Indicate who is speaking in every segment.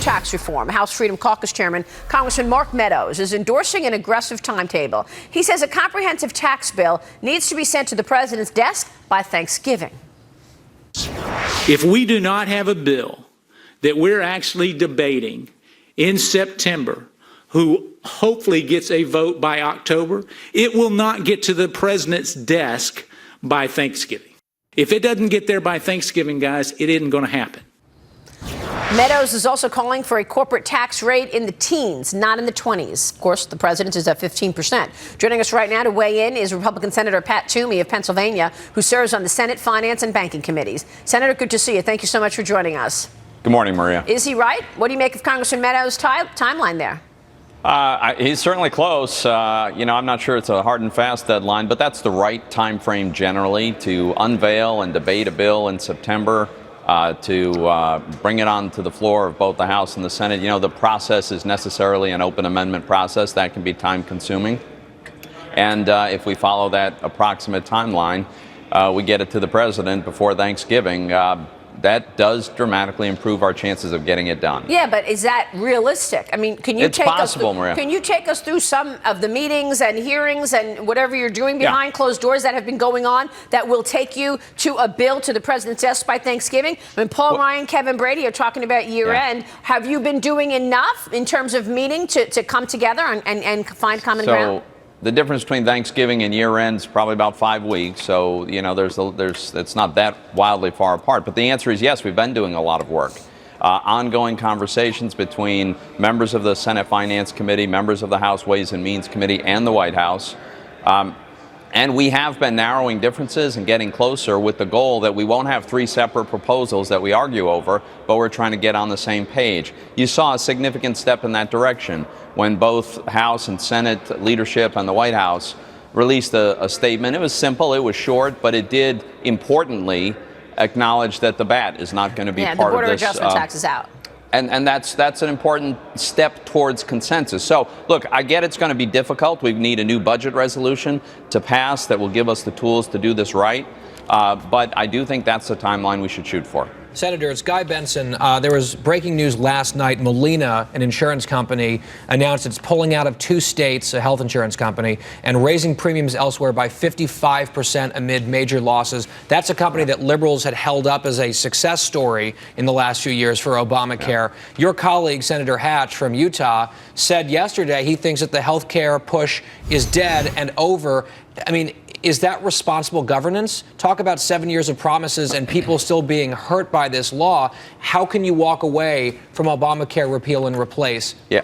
Speaker 1: tax reform. House Freedom Caucus Chairman Congressman Mark Meadows is endorsing an aggressive timetable. He says a comprehensive tax bill needs to be sent to the president's desk by Thanksgiving.
Speaker 2: If we do not have a bill that we're actually debating in September, who hopefully gets a vote by October, it will not get to the president's desk by Thanksgiving. If it doesn't get there by Thanksgiving, guys, it isn't going to happen.
Speaker 1: Meadows is also calling for a corporate tax rate in the teens, not in the 20s. Of course, the president is at 15%. Joining us right now to weigh in is Republican Senator Pat Toomey of Pennsylvania, who serves on the Senate Finance and Banking Committees. Senator, good to see you. Thank you so much for joining us.
Speaker 3: Good morning, Maria.
Speaker 1: Is he right? What do you make of Congressman Meadows' timeline there?
Speaker 3: He's certainly close. I'm not sure it's a hard and fast deadline, but that's the right time frame generally to unveil and debate a bill in September, to bring it on to the floor of both the House and the Senate. You know, the process is necessarily an open amendment process. That can be time consuming. And if we follow that approximate timeline, we get it to the president before Thanksgiving. That does dramatically improve our chances of getting it done.
Speaker 1: Yeah, but is that realistic? I mean, can you
Speaker 3: take
Speaker 1: us through some of the meetings and hearings and whatever you're doing behind closed doors that have been going on that will take you to a bill to the president's desk by Thanksgiving? I mean, Paul Ryan, Kevin Brady are talking about year end. Have you been doing enough in terms of meeting to come together and find common ground?
Speaker 3: The difference between Thanksgiving and year end is probably about 5 weeks. So, you know, it's not that wildly far apart. But the answer is yes, we've been doing a lot of work. Ongoing conversations between members of the Senate Finance Committee, members of the House Ways and Means Committee, and the White House. And we have been narrowing differences and getting closer with the goal that we won't have 3 separate proposals that we argue over, but we're trying to get on the same page. You saw a significant step in that direction when both House and Senate leadership and the White House released a statement. It was simple, it was short, but it did importantly acknowledge that the BAT is not going to be part of this.
Speaker 1: Yeah, the border adjustment tax is out.
Speaker 3: And that's an important step towards consensus. So, look, I get it's going to be difficult. We need a new budget resolution to pass that will give us the tools to do this right. But I do think that's the timeline we should shoot for.
Speaker 4: Senator, it's Guy Benson. There was breaking news last night. Molina, an insurance company, announced it's pulling out of 2 states, a health insurance company, and raising premiums elsewhere by 55% amid major losses. That's a company that liberals had held up as a success story in the last few years for Obamacare. Your colleague, Senator Hatch from Utah, said yesterday he thinks that the health care push is dead and over. I mean, is that responsible governance? Talk about 7 years of promises and people still being hurt by this law. How can you walk away from Obamacare repeal and replace?
Speaker 3: Yeah,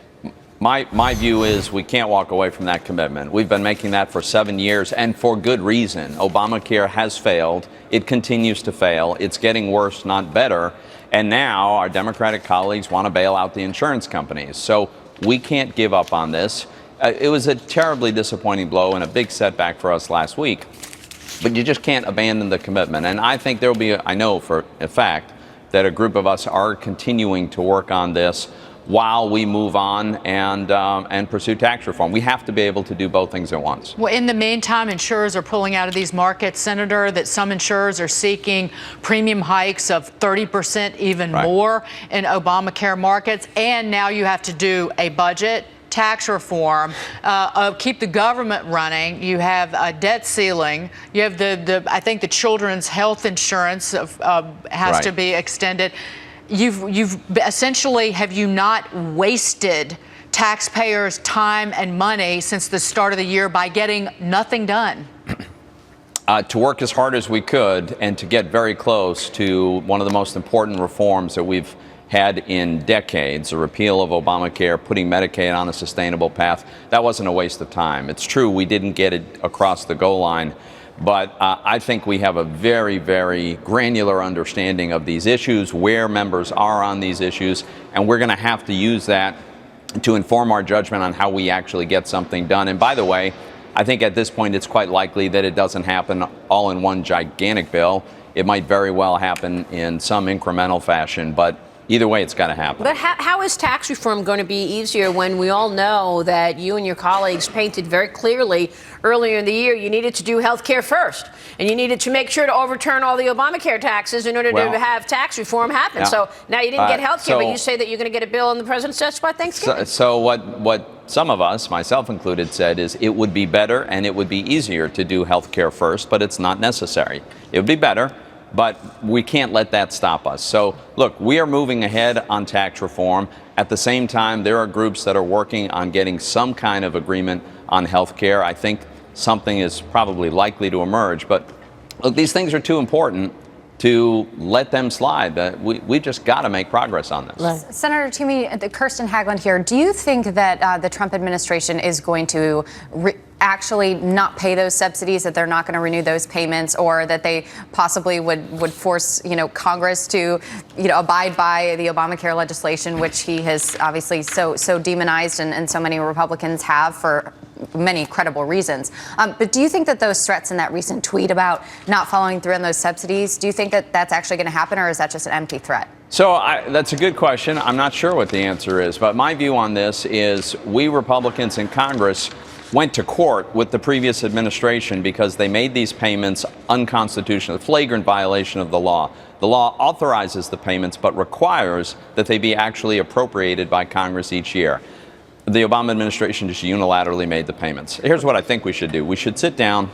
Speaker 3: my view is we can't walk away from that commitment. We've been making that for 7 years, and for good reason. Obamacare has failed. It continues to fail. It's getting worse, not better. And now our Democratic colleagues want to bail out the insurance companies. So we can't give up on this. It was a terribly disappointing blow and a big setback for us last week, but you just can't abandon the commitment. And I think there will be, I know for a fact, that a group of us are continuing to work on this while we move on and pursue tax reform. We have to be able to do both things at once.
Speaker 5: Well, in the meantime, insurers are pulling out of these markets, Senator, that some insurers are seeking premium hikes of 30%, even more in Obamacare markets. And now you have to do a budget, tax reform, keep the government running. You have a debt ceiling. You have I think the children's health insurance has to be extended. You've essentially, have you not wasted taxpayers' time and money since the start of the year by getting nothing done?
Speaker 3: To work as hard as we could and to get very close to one of the most important reforms that we've had in decades, a repeal of Obamacare, putting Medicaid on a sustainable path. That wasn't a waste of time. It's true we didn't get it across the goal line, but I think we have a very, very granular understanding of these issues, where members are on these issues, and we're going to have to use that to inform our judgment on how we actually get something done. And by the way, I think at this point it's quite likely that it doesn't happen all in one gigantic bill. It might very well happen in some incremental fashion, but Either way, it's got to happen.
Speaker 1: But how is tax reform going to be easier when we all know that you and your colleagues painted very clearly earlier in the year you needed to do health care first, and you needed to make sure to overturn all the Obamacare taxes in order to have tax reform happen.
Speaker 3: Yeah.
Speaker 1: So now you didn't get health care,
Speaker 3: so,
Speaker 1: but you say that you're going to get a bill on the president's desk by Thanksgiving.
Speaker 3: So what some of us, myself included, said is it would be better and it would be easier to do health care first, but it's not necessary. It would be better, but we can't let that stop us. So, look, we are moving ahead on tax reform. At the same time, there are groups that are working on getting some kind of agreement on health care. I think something is probably likely to emerge. But, look, these things are too important to let them slide. We just got to make progress on this.
Speaker 6: Right. Senator Toomey, Kirsten Haglund here. Do you think that the Trump administration is going to actually not pay those subsidies, that they're not going to renew those payments, or that they possibly would force, Congress to, abide by the Obamacare legislation, which he has obviously so demonized and so many Republicans have for many credible reasons. But do you think that those threats in that recent tweet about not following through on those subsidies, do you think that that's actually going to happen, or is that just an empty threat?
Speaker 3: So that's a good question. I'm not sure what the answer is, but my view on this is we Republicans in Congress went to court with the previous administration because they made these payments unconstitutional, a flagrant violation of the law. The law authorizes the payments but requires that they be actually appropriated by Congress each year. The Obama administration just unilaterally made the payments. Here's what I think we should do. We should sit down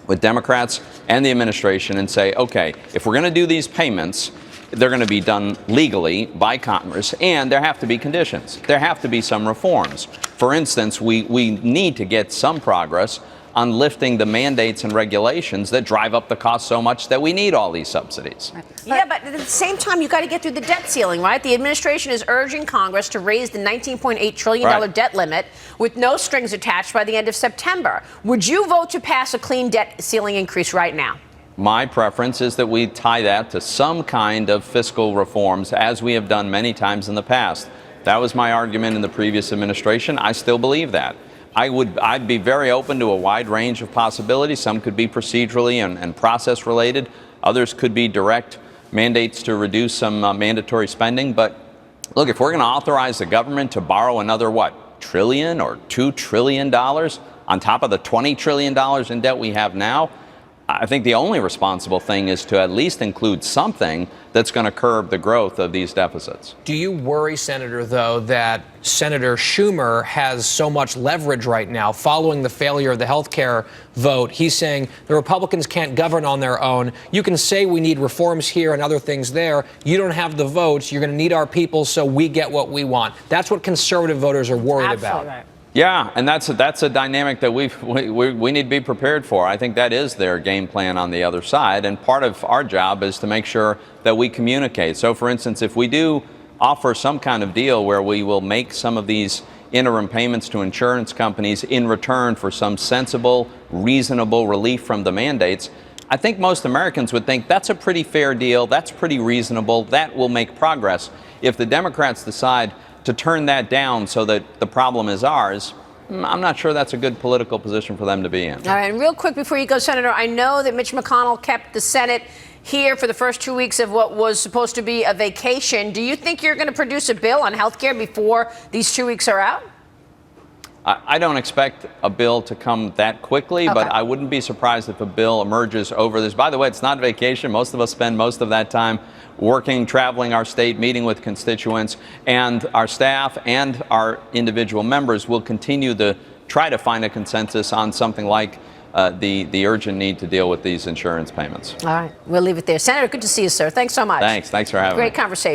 Speaker 3: with Democrats and the administration and say, okay, if we're going to do these payments, they're going to be done legally by Congress, and there have to be conditions. There have to be some reforms. For instance, we need to get some progress on lifting the mandates and regulations that drive up the cost so much that we need all these subsidies.
Speaker 1: Yeah, but at the same time, you've got to get through the debt ceiling, right? The administration is urging Congress to raise the $19.8 trillion debt limit with no strings attached by the end of September. Would you vote to pass a clean debt ceiling increase right now?
Speaker 3: My preference is that we tie that to some kind of fiscal reforms, as we have done many times in the past. That was my argument in the previous administration. I still believe that. I'd be very open to a wide range of possibilities. Some could be procedurally and process related. Others could be direct mandates to reduce some mandatory spending. But look, if we're going to authorize the government to borrow another, trillion or $2 trillion on top of the $20 trillion in debt we have now, I think the only responsible thing is to at least include something that's going to curb the growth of these deficits.
Speaker 4: Do you worry, Senator, though, that Senator Schumer has so much leverage right now following the failure of the health care vote? He's saying the Republicans can't govern on their own. You can say we need reforms here and other things there. You don't have the votes. You're going to need our people so we get what we want. That's what conservative voters are worried about.
Speaker 1: Right.
Speaker 3: Yeah, and that's a dynamic that we need to be prepared for. I think that is their game plan on the other side, and part of our job is to make sure that we communicate. So, for instance, if we do offer some kind of deal where we will make some of these interim payments to insurance companies in return for some sensible, reasonable relief from the mandates, I think most Americans would think that's a pretty fair deal, that's pretty reasonable, that will make progress. If the Democrats decide to turn that down so that the problem is ours, I'm not sure that's a good political position for them to be in.
Speaker 1: All right, and real quick before you go, Senator, I know that Mitch McConnell kept the Senate here for the first 2 weeks of what was supposed to be a vacation. Do you think you're going to produce a bill on health care before these 2 weeks are out?
Speaker 3: I don't expect a bill to come that quickly, but I wouldn't be surprised if a bill emerges over this. By the way, it's not vacation. Most of us spend most of that time working, traveling our state, meeting with constituents, and our staff and our individual members will continue to try to find a consensus on something like the urgent need to deal with these insurance payments.
Speaker 1: All right, we'll leave it there. Senator, good to see you, sir. Thanks so much.
Speaker 3: Thanks for having me.
Speaker 1: Great conversation.